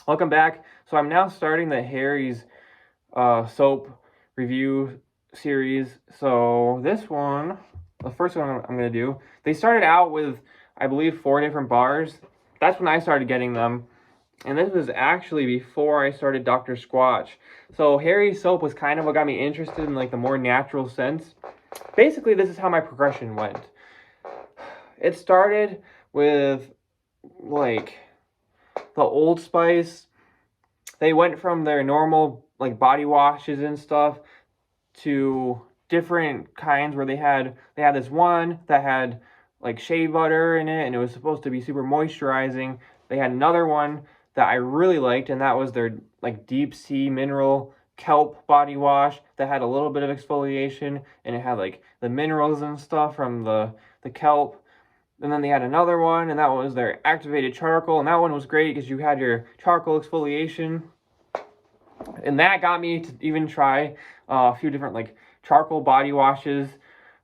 Welcome back. So I'm now starting the Harry's soap review series. So this one, the first one I'm going to do, they started out with, I believe, 4 different bars. That's when I started getting them. And this was actually before I started Dr. Squatch. So Harry's soap was kind of what got me interested in like the more natural scents. Basically, this is how my progression went. It started with like the Old Spice. They went from their normal like body washes and stuff to different kinds where they had this one that had like shea butter in it and it was supposed to be super moisturizing. They had another one that I really liked, and that was their like deep sea mineral kelp body wash that had a little bit of exfoliation, and it had like the minerals and stuff from the kelp. And then they had another one, and that was their activated charcoal, and that one was great because you had your charcoal exfoliation. And that got me to even try a few different like charcoal body washes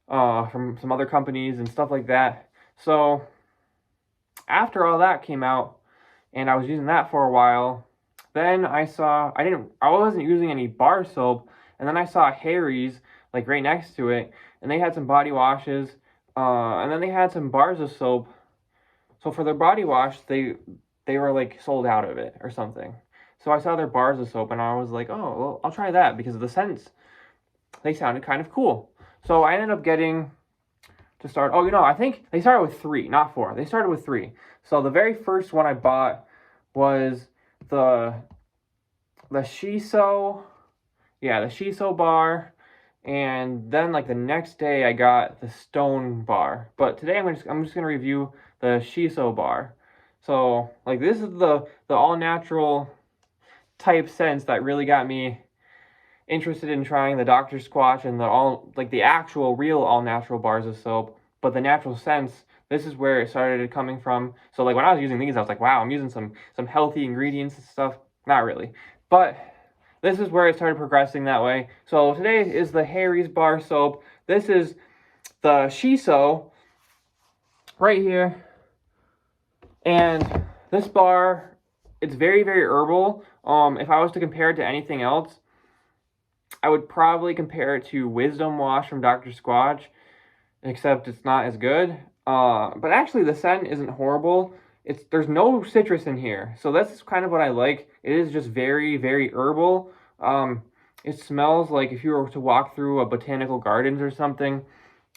from some other companies and stuff like that. So after all that came out and I was using that for a while, then I wasn't using any bar soap, and then I saw Harry's like right next to it, and they had some body washes, and then they had some bars of soap. So for their body wash, they were like sold out of it or something. So I saw their bars of soap and I was like, oh, well, I'll try that because of the scents. They sounded kind of cool. So I ended up getting to start. Oh, I think they started with 3, not 4. They started with 3. So the very first one I bought was the Shiso, yeah, the Shiso bar. And then like the next day I got the Stone bar. But today I'm just gonna review the Shiso bar. So like this is the all natural type scents that really got me interested in trying the Dr. Squatch and the actual real all natural bars of soap. But the natural scents, this is where it started coming from. So like when I was using these, I was like, wow, I'm using some healthy ingredients and stuff. Not really, but this is where it started progressing that way. So today is the Harry's bar soap. This is the Shiso right here. And this bar, it's very, very herbal. If I was to compare it to anything else, I would probably compare it to Wisdom Wash from Dr. Squatch, except it's not as good. But actually the scent isn't horrible. There's no citrus in here, so that's kind of what I like. It is just very, very herbal. It smells like if you were to walk through a botanical gardens or something,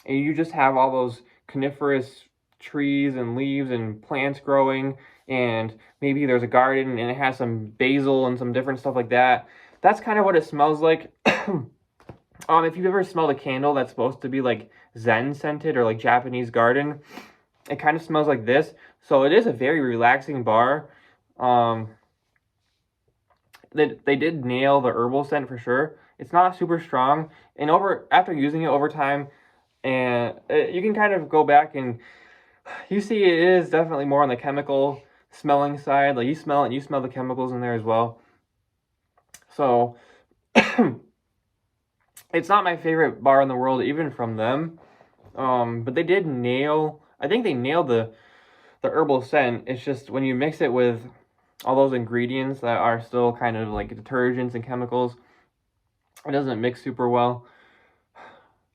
and you just have all those coniferous trees and leaves and plants growing, and maybe there's a garden and it has some basil and some different stuff like that. That's kind of what it smells like. If you've ever smelled a candle that's supposed to be like Zen scented or like Japanese garden, it kind of smells like this. So it is a very relaxing bar. They did nail the herbal scent for sure. It's not super strong, and after using it over time, and you can kind of go back and you see it is definitely more on the chemical smelling side. Like you smell it and you smell the chemicals in there as well. So it's not my favorite bar in the world, even from them. But they did nail. I think they nailed the herbal scent. It's just when you mix it with all those ingredients that are still kind of like detergents and chemicals, it doesn't mix super well.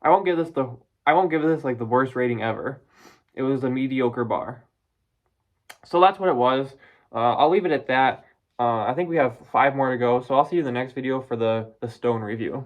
I won't give this like the worst rating ever. It was a mediocre bar. So that's what it was. I'll leave it at that. I think we have 5 more to go, so I'll see you in the next video for the stone review.